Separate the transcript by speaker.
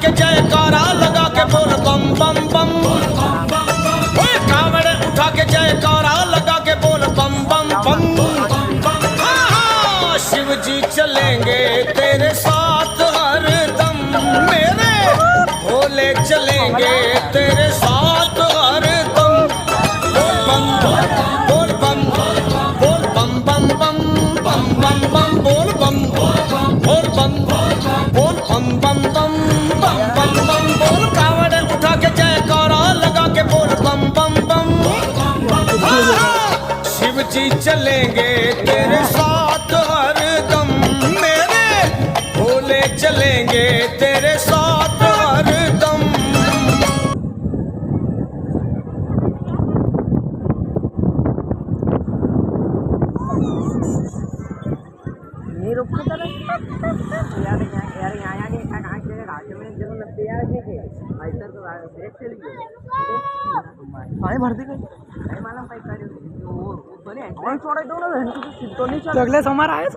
Speaker 1: के जयकारा लगा के बोल बम बम बम। ओए कावड़ उठा के जयकारा लगा के बोल बम बम बम। हाँ, शिव जी चलेंगे तेरे साथ हरदम, मेरे भोले चलेंगे तेरे साथ हरदम। बोल बम बोल बम बम बम बम बम बम बोल बम बोल बम बोल बम बम बम बम बम बम बोल। कावड़ उठा के जयकारा लगा के बोल बम बम बम। शिव जी चलेंगे तेरे साथ हरदम, मेरे भोले चलेंगे तेरे साथ हरदम।
Speaker 2: नहीं रुको तो यार यहाँ आगे कहाँ के रास्ते में जब लगते यार के इधर तो ब्रेक चली गई पानी भर दी गई नहीं मालूम कहीं कर वो तो नहीं छोड़ दो ना तो अगले समार आए।